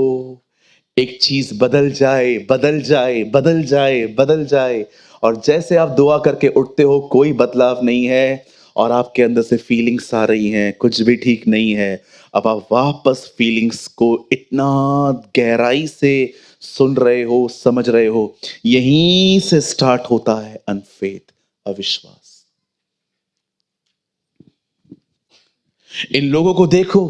एक चीज बदल जाए, बदल जाए, बदल जाए, बदल जाए, और जैसे आप दुआ करके उठते हो कोई बदलाव नहीं है, और आपके अंदर से फीलिंग्स आ रही हैं कुछ भी ठीक नहीं है। अब आप वापस फीलिंग्स को इतना गहराई से सुन रहे हो, समझ रहे हो। यहीं से स्टार्ट होता है अनफेथ, अविश्वास। इन लोगों को देखो,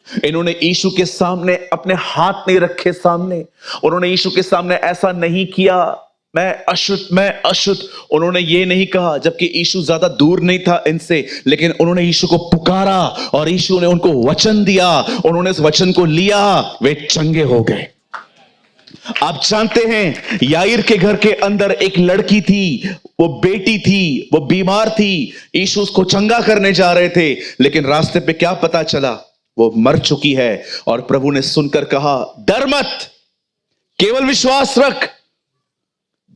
इन्होंने यीशु के सामने अपने हाथ नहीं रखे सामने, उन्होंने यीशु के सामने ऐसा नहीं किया, मैं अशुद्ध, मैं अशुद्ध, उन्होंने ये नहीं कहा, जबकि यीशु ज्यादा दूर नहीं था इनसे, लेकिन उन्होंने यीशु को पुकारा और यीशु ने उनको वचन दिया, उन्होंने इस वचन को लिया, वे चंगे हो गए। आप जानते हैं याईर के घर के अंदर एक लड़की थी, वो बेटी थी, वो बीमार थी, यीशु उसको चंगा करने जा रहे थे, लेकिन रास्ते पे क्या पता चला, वो मर चुकी है। और प्रभु ने सुनकर कहा, डर मत, केवल विश्वास रख।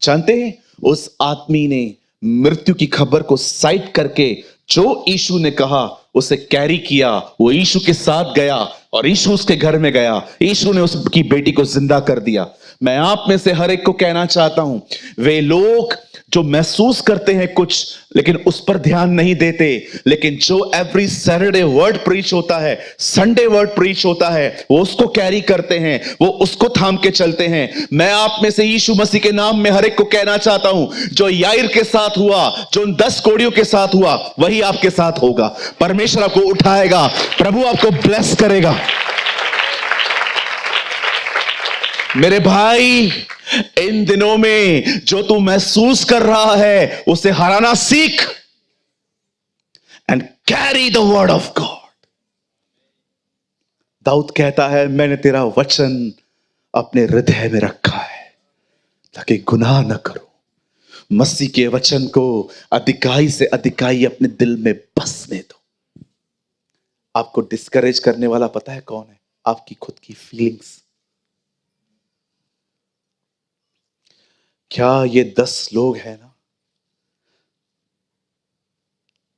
जानते हैं उस आदमी ने मृत्यु की खबर को साइड करके जो यीशु ने कहा उसे कैरी किया, वो यीशु के साथ गया और यीशु उसके घर में गया, यीशु ने उसकी बेटी को जिंदा कर दिया। मैं आप में से हर एक को कहना चाहता हूं, वे लोग जो महसूस करते हैं कुछ लेकिन उस पर ध्यान नहीं देते, लेकिन जो एवरी सैटरडे वर्ड प्रीच होता है, संडे वर्ड प्रीच होता है, वो उसको कैरी करते हैं, वो उसको थाम के चलते हैं। मैं आप में से यीशु मसीह के नाम में हर एक को कहना चाहता हूं, जो याईर के साथ हुआ, जो उन 10 कोड़ियों के साथ हुआ, वही आपके साथ होगा। परमेश्वर आपको उठाएगा, प्रभु आपको ब्लेस करेगा। मेरे भाई, इन दिनों में जो तू महसूस कर रहा है उसे हराना सीख, and carry the word of God. दाऊद कहता है, मैंने तेरा वचन अपने हृदय में रखा है ताकि गुनाह न करूं। मसीह के वचन को अधिकाई से अधिकाई अपने दिल में बसने दो। आपको डिस्करेज करने वाला पता है कौन है? आपकी खुद की फीलिंग्स। क्या ये 10 लोग हैं ना,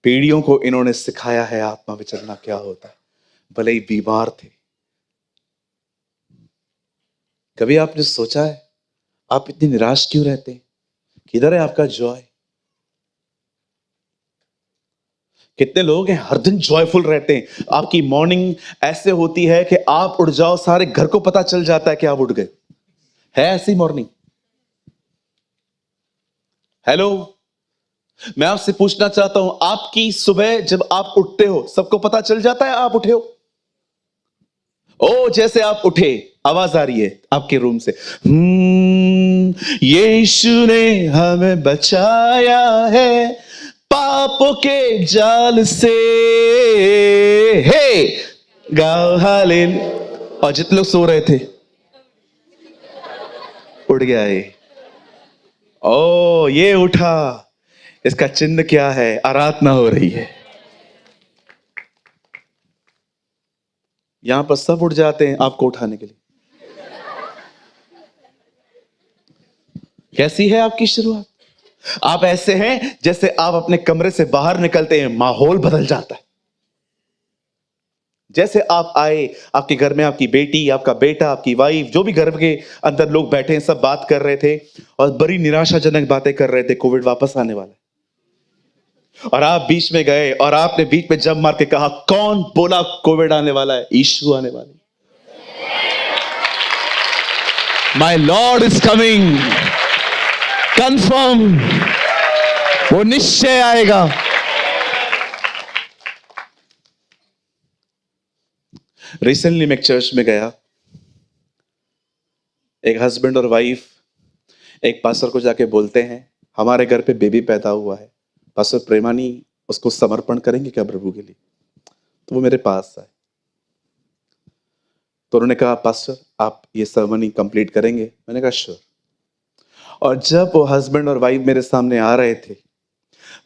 पीढ़ियों को इन्होंने सिखाया है आत्मा में चलना क्या होता है, भले ही बीमार थे। कभी आपने सोचा है आप इतनी निराश क्यों रहते हैं? किधर है आपका जॉय? कितने लोग हैं हर दिन जॉयफुल रहते हैं, आपकी मॉर्निंग ऐसे होती है कि आप उठ जाओ, सारे घर को पता चल जाता है कि आप उठ गए। है ऐसी मॉर्निंग? हेलो, मैं आपसे पूछना चाहता हूं, आपकी सुबह जब आप उठते हो सबको पता चल जाता है आप उठे हो? ओ, जैसे आप उठे, आवाज आ रही है आपके रूम से, यीशु ने हमें बचाया है पापों के जाल से, हे गाओ हालेलुया। और जितने लोग सो रहे थे उठ गया ये। ओ, ये उठा, इसका चिन्ह क्या है? आराधना हो रही है। यहां पर सब उठ जाते हैं आपको उठाने के लिए। कैसी है आपकी शुरुआत? आप ऐसे हैं जैसे आप अपने कमरे से बाहर निकलते हैं माहौल बदल जाता है। जैसे आप आए, आपके घर में आपकी बेटी, आपका बेटा, आपकी वाइफ, जो भी घर के अंदर लोग बैठे हैं, सब बात कर रहे थे और बड़ी निराशाजनक बातें कर रहे थे, कोविड वापस आने वाला है। और आप बीच में गए और आपने बीच में जंप मार के कहा, कौन बोला कोविड आने वाला है? यीशु आने वाला है। My Lord is coming, confirm, वो निश्चय आएगा। रिसेंटली मैं एक चर्च में गया, एक हस्बैंड और वाइफ एक पास्टर को जाके बोलते हैं, हमारे घर पे बेबी पैदा हुआ है, पास्टर प्रेमानी उसको समर्पण करेंगे क्या प्रभु के लिए? तो वो मेरे पास आए, तो उन्होंने कहा, पास्टर आप ये सर्मनी कंप्लीट करेंगे? मैंने कहा श्योर। और जब वो हस्बैंड और वाइफ मेरे सामने आ रहे थे,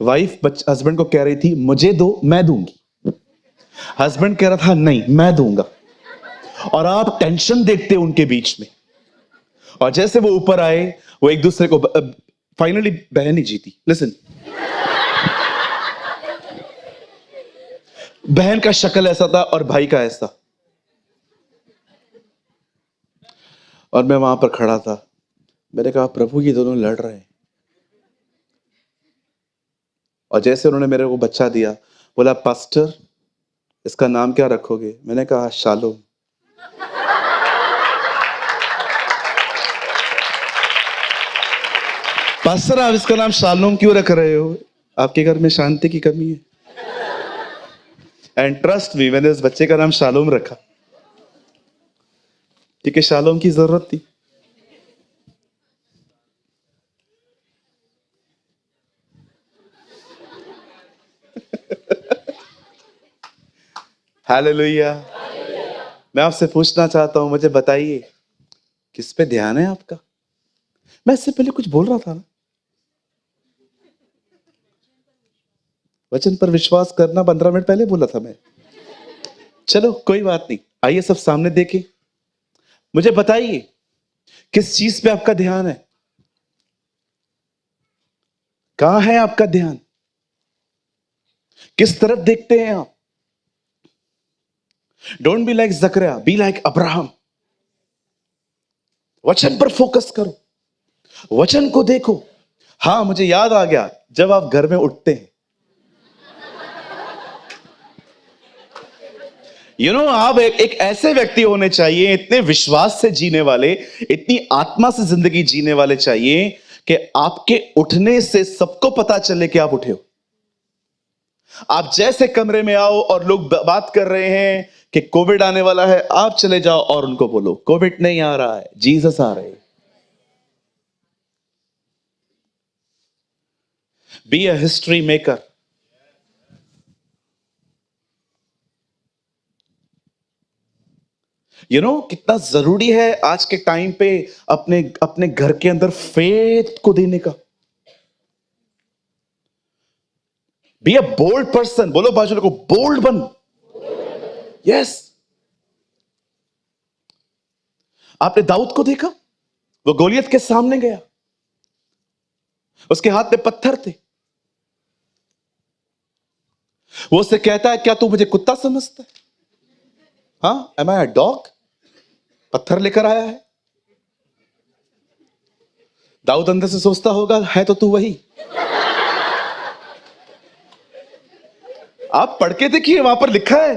वाइफ हस्बैंड को कह रही थी मुझे दो, मैं दूंगी। हस्बैंड कह रहा था नहीं, मैं दूंगा। और आप टेंशन देखते उनके बीच में। और जैसे वो ऊपर आए, वो एक दूसरे को, फाइनली बहन ही जीती। लिसन, बहन का शक्ल ऐसा था और भाई का ऐसा। और मैं वहां पर खड़ा था। मैंने कहा प्रभु ये दोनों लड़ रहे हैं। और जैसे उन्होंने मेरे को बच्चा दिया, बोला पास्टर इसका नाम क्या रखोगे? मैंने कहा शालोम। पास्टर आप इसका नाम शालोम क्यों रख रहे हो? आपके घर में शांति की कमी है। एंड ट्रस्ट मी, मैंने उस बच्चे का नाम शालोम रखा क्योंकि शालोम की जरूरत थी। हालेलुया। मैं आपसे पूछना चाहता हूं, मुझे बताइए किस पे ध्यान है आपका? मैं इससे पहले कुछ बोल रहा था ना, वचन पर विश्वास करना 15 मिनट पहले बोला था मैं। चलो कोई बात नहीं, आइए सब सामने देखें। मुझे बताइए किस चीज पे आपका ध्यान है? कहां है आपका ध्यान? किस तरफ देखते हैं आप? Don't be like Zechariah, be like Abraham. वचन पर फोकस करो, वचन को देखो। हाँ मुझे याद आ गया, जब आप घर में उठते हैं, आप एक ऐसे व्यक्ति होने चाहिए, इतने विश्वास से जीने वाले, इतनी आत्मा से जिंदगी जीने वाले चाहिए कि आपके उठने से सबको पता चले कि आप उठे हो। आप जैसे कमरे में आओ और लोग बात कर रहे हैं कि कोविड आने वाला है, आप चले जाओ और उनको बोलो कोविड नहीं आ रहा है, जीसस आ रहे हैं। Be a history maker. कितना जरूरी है आज के टाइम पे अपने अपने घर के अंदर फेथ को देने का। Be a bold person. बोलो बाजू को, बोल्ड बन। यस। आपने दाऊद को देखा, वो गोलियत के सामने गया, उसके हाथ में पत्थर थे, वो उससे कहता है क्या तू मुझे कुत्ता समझता है? हाँ, एम आई अ डॉग? पत्थर लेकर आया है। दाऊद अंदर से सोचता होगा है तो तू वही। आप पढ़ के देखिए, वहां पर लिखा है।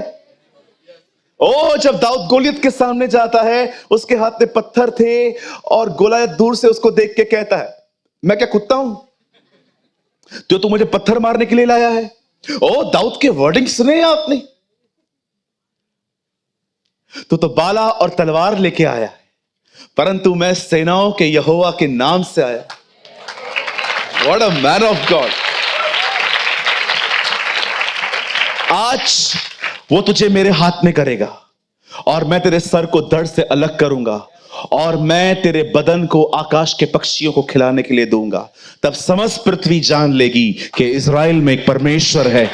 जब दाऊद गोलियत के सामने जाता है, उसके हाथ में पत्थर थे और गोलायत दूर से उसको देख के कहता है मैं क्या कुत्ता हूं जो तू मुझे पत्थर मारने के लिए लाया है? दाऊद के वर्डिंग सुने आपने? तो बाला और तलवार लेके आया है, परंतु मैं सेनाओं के यहोवा के नाम से आया। What a man of God. आज वो तुझे मेरे हाथ में करेगा और मैं तेरे सर को धड़ से अलग करूंगा और मैं तेरे बदन को आकाश के पक्षियों को खिलाने के लिए दूंगा। तब समस्त पृथ्वी जान लेगी कि इज़राइल में एक परमेश्वर है।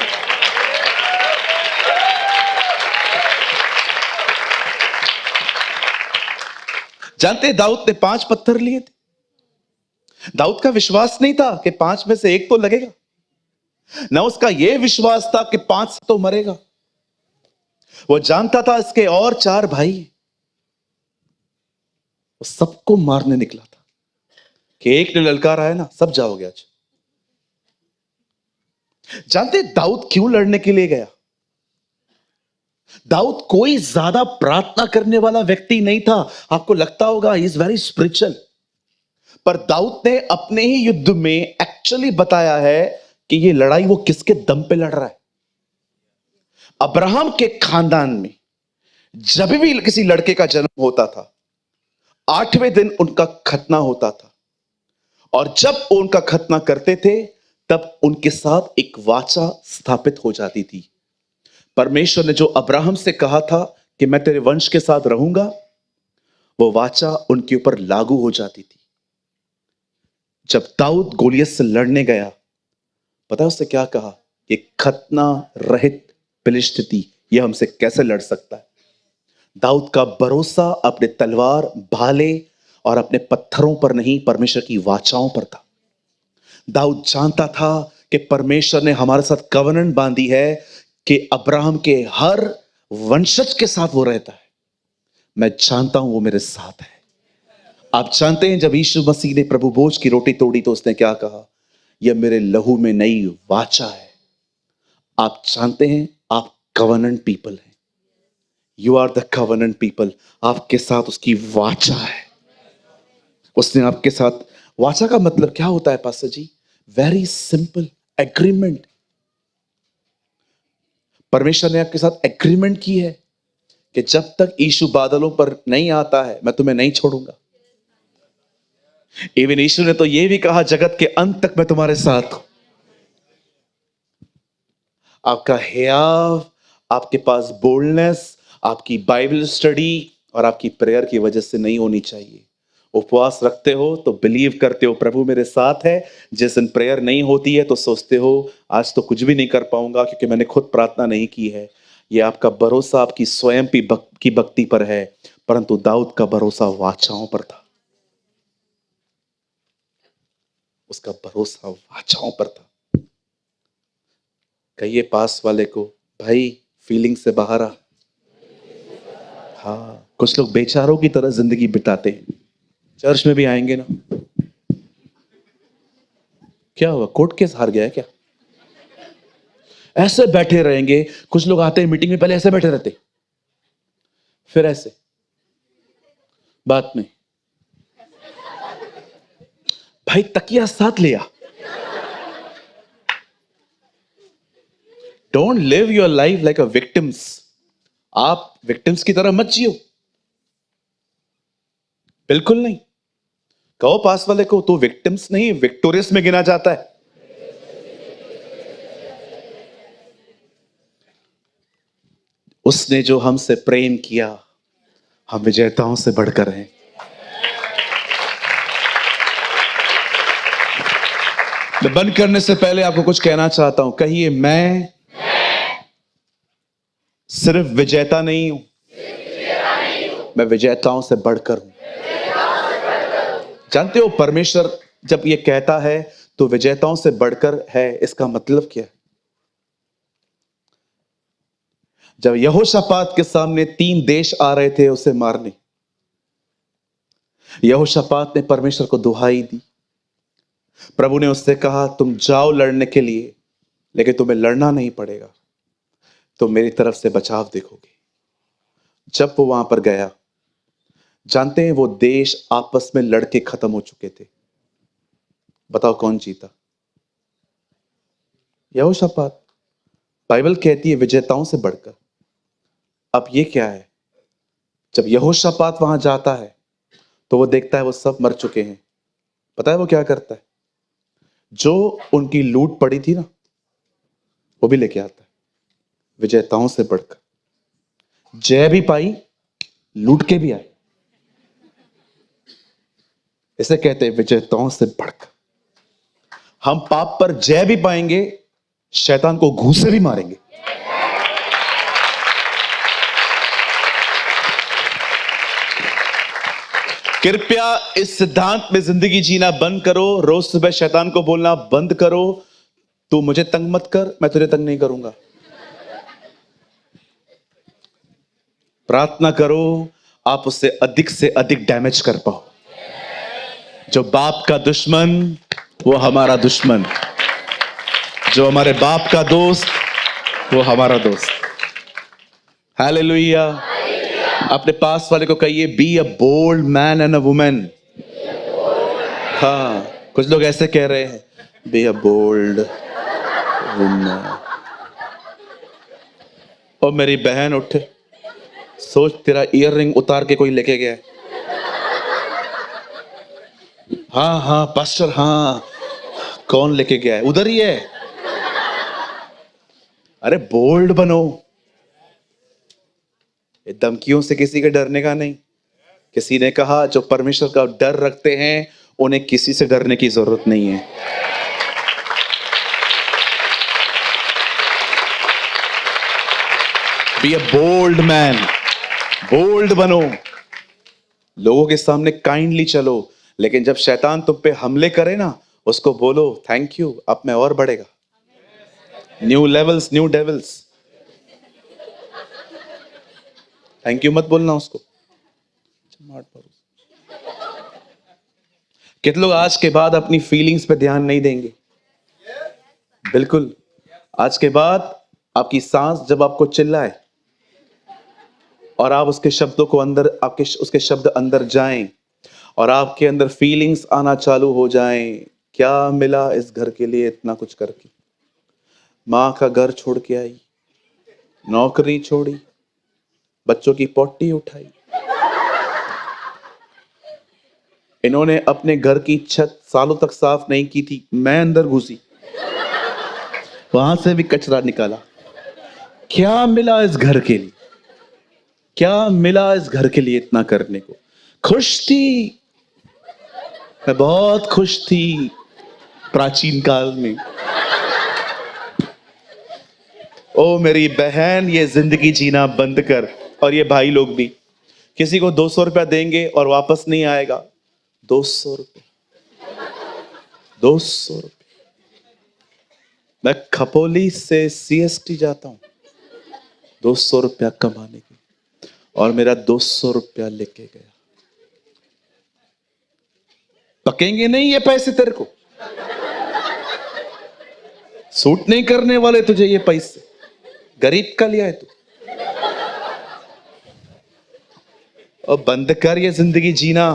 जानते दाऊद ने 5 पत्थर लिए थे। दाऊद का विश्वास नहीं था कि 5 में से एक तो लगेगा, ना उसका यह विश्वास था कि 5 से तो मरेगा। वो जानता था इसके और 4 भाई, वो सबको मारने निकला था कि एक ने ललकारा है ना, सब जाओगे आज। जानते दाऊद क्यों लड़ने के लिए गया? दाऊद कोई ज्यादा प्रार्थना करने वाला व्यक्ति नहीं था। आपको लगता होगा ही इज वेरी स्पिरिचुअल, पर दाऊद ने अपने ही युद्ध में एक्चुअली बताया है कि ये लड़ाई वो किसके दम पे लड़ रहा है। अब्राहम के खानदान में जब भी किसी लड़के का जन्म होता था, 8वें दिन उनका खतना होता था, और जब उनका खतना करते थे तब उनके साथ एक वाचा स्थापित हो जाती थी। परमेश्वर ने जो अब्राहम से कहा था कि मैं तेरे वंश के साथ रहूंगा, वो वाचा उनके ऊपर लागू हो जाती थी। जब दाऊद गोलियत से लड़ने गया, पता है उससे क्या कहा कि खतना रहित फिलिस्तीनी ये हमसे कैसे लड़ सकता है? दाऊद का भरोसा अपने तलवार, भाले और अपने पत्थरों पर नहीं, परमेश्वर की वाचाओं पर था। दाऊद जानता था कि परमेश्वर ने हमारे साथ कवनेंट बांधी है कि अब्राहम के हर वंशज के साथ वो रहता है। मैं जानता हूं वो मेरे साथ है। आप जानते हैं जब यीशु मसीह ने प्रभु भोज की रोटी तोड़ी तो उसने क्या कहा? यह मेरे लहू में नई वाचा है। आप जानते हैं आप कवनेंट पीपल हैं। You are the covenant people. आपके साथ उसकी वाचा है। उसने आपके साथ, वाचा का मतलब क्या होता है pastor ji? Very simple, agreement. परमेश्वर ने आपके साथ एग्रीमेंट की है कि जब तक यीशु बादलों पर नहीं आता है मैं तुम्हें नहीं छोड़ूंगा। इवन यीशु ने तो यह भी कहा, जगत के अंत तक मैं तुम्हारे साथ हूं। आपका हियाव, आपके पास बोल्डनेस, आपकी बाइबल स्टडी और आपकी प्रेयर की वजह से नहीं होनी चाहिए। उपवास रखते हो तो बिलीव करते हो प्रभु मेरे साथ है। जिस दिन प्रेयर नहीं होती है तो सोचते हो आज तो कुछ भी नहीं कर पाऊंगा क्योंकि मैंने खुद प्रार्थना नहीं की है। यह आपका भरोसा आपकी स्वयं की भक्ति पर है, परंतु दाऊद का भरोसा वाचाओं पर था। उसका भरोसा वाचाओं पर था। कहिए पास वाले को, भाई फीलिंग से बाहर आ। हाँ, कुछ लोग बेचारों की तरह जिंदगी बिताते हैं। चर्च में भी आएंगे ना, क्या हुआ कोर्ट केस हार गया है क्या? ऐसे बैठे रहेंगे। कुछ लोग आते हैं मीटिंग में, पहले ऐसे बैठे रहते, फिर ऐसे बात में, भाई तकिया साथ लिया। Don't live your life like a victims. आप विक्टिम्स की तरह मत जियो, बिल्कुल नहीं। कहो पास वाले को, तो विक्टिम्स नहीं विक्टोरियस में गिना जाता है। उसने जो हमसे प्रेम किया, हम विजेताओं से बढ़कर हैं। मैं बंद करने से पहले आपको कुछ कहना चाहता हूं। कहिए, मैं सिर्फ विजेता नहीं हूं, मैं विजेताओं से बढ़कर हूं। जानते हो परमेश्वर जब ये कहता है तो विजेताओं से बढ़कर है, इसका मतलब क्या है? जब यहोशापात के सामने 3 देश आ रहे थे उसे मारने, यहोशापात ने परमेश्वर को दुहाई दी। प्रभु ने उससे कहा तुम जाओ लड़ने के लिए, लेकिन तुम्हें लड़ना नहीं पड़ेगा, तो मेरी तरफ से बचाव देखोगे। जब वो वहां पर गया, जानते हैं वो देश आपस में लड़के खत्म हो चुके थे। बताओ कौन जीता? यहोशापात। बाइबल कहती है विजेताओं से बढ़कर। अब ये क्या है? जब यहोशापात वहां जाता है तो वो देखता है वो सब मर चुके हैं। पता है वो क्या करता है? जो उनकी लूट पड़ी थी ना, वो भी लेके आता है। विजेताओं से बढ़कर, जय भी पाई, लूट के भी आए। इसे कहते हैं विजेताओं से बढ़कर। हम पाप पर जय भी पाएंगे, शैतान को घूंसे भी मारेंगे। कृपया इस सिद्धांत में जिंदगी जीना बंद करो। रोज सुबह शैतान को बोलना बंद करो, तू मुझे तंग मत कर, मैं तुझे तंग नहीं करूंगा। प्रार्थना करो आप उससे अधिक से अधिक डैमेज कर पाओ। जो बाप का दुश्मन वो हमारा दुश्मन, जो हमारे बाप का दोस्त वो हमारा दोस्त। हालेलुया। अपने पास वाले को कहिए, be a bold man and a woman. हाँ, कुछ लोग ऐसे कह रहे हैं, बी अ बोल्ड वुमेन। और मेरी बहन उठे, सोच तेरा ईयर रिंग उतार के कोई लेके गया है। हाँ हाँ पास्टर, हाँ कौन लेके गया है? उधर ही है। अरे बोल्ड बनो, ये धमकियों से किसी के डरने का नहीं। किसी ने कहा जो परमेश्वर का डर रखते हैं उन्हें किसी से डरने की जरूरत नहीं है। Be a bold man, bold बनो। लोगों के सामने काइंडली चलो, लेकिन जब शैतान तुम पे हमले करे ना, उसको बोलो थैंक यू, अब मैं और बढ़ेगा। New levels, new devils. Thank you मत बोलना उसको। कितने लोग आज के बाद अपनी फीलिंग्स पे ध्यान नहीं देंगे? बिल्कुल। आज के बाद आपकी सांस जब आपको चिल्लाए और आप उसके शब्दों को अंदर, आपके उसके शब्द अंदर जाएं और आपके अंदर फीलिंग्स आना चालू हो जाएं, क्या मिला इस घर के लिए इतना कुछ करके? माँ का घर छोड़ के आई, नौकरी छोड़ी, बच्चों की पोटी उठाई, इन्होंने अपने घर की छत सालों तक साफ नहीं की थी, मैं अंदर घुसी, वहां से भी कचरा निकाला। क्या मिला इस घर के लिए? क्या मिला इस घर के लिए इतना करने को? खुश थी, मैं बहुत खुश थी प्राचीन काल में। ओ मेरी बहन, ये जिंदगी जीना बंद कर। और ये भाई लोग भी, किसी को 200 रुपया देंगे और वापस नहीं आएगा। 200 रुपये, 200 रुपये। मैं खपोली से सीएसटी जाता हूं 200 रुपया कमाने की, और मेरा 200 रुपया लेके गया। पकेंगे नहीं ये पैसे तेरे को, सूट नहीं करने वाले तुझे ये पैसे। गरीब का लिया है तू। और बंद कर ये जिंदगी जीना।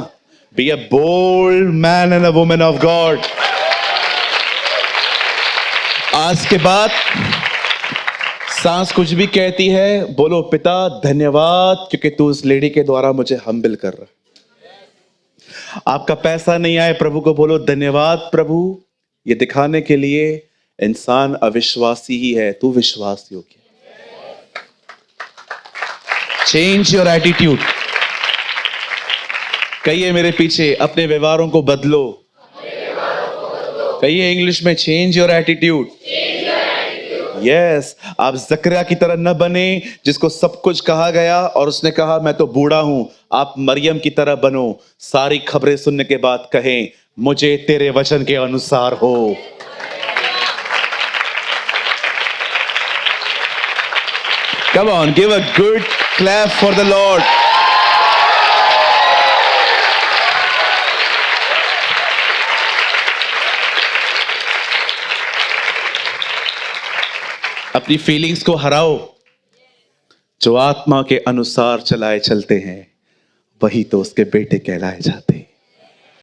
Be a bold man and a woman of God. आज के बाद सांस कुछ भी कहती है, बोलो पिता धन्यवाद, क्योंकि तू उस लेडी के द्वारा मुझे हम्बल कर रहा है। आपका पैसा नहीं आए, प्रभु को बोलो धन्यवाद प्रभु, ये दिखाने के लिए इंसान अविश्वासी ही है, तू विश्वास योग्य। Change your attitude. कहिए मेरे पीछे, अपने व्यवहारों को बदलो। कहिए इंग्लिश में, चेंज योर एटीट्यूड। यस, आप जकरिया की तरह न बने जिसको सब कुछ कहा गया और उसने कहा मैं तो बूढ़ा हूं। आप मरियम की तरह बनो, सारी खबरें सुनने के बाद कहें मुझे तेरे वचन के अनुसार हो। Come on, give a good clap for the Lord. अपनी फीलिंग्स को हराओ। जो आत्मा के अनुसार चलाए चलते हैं वही तो उसके बेटे कहलाए जाते हैं।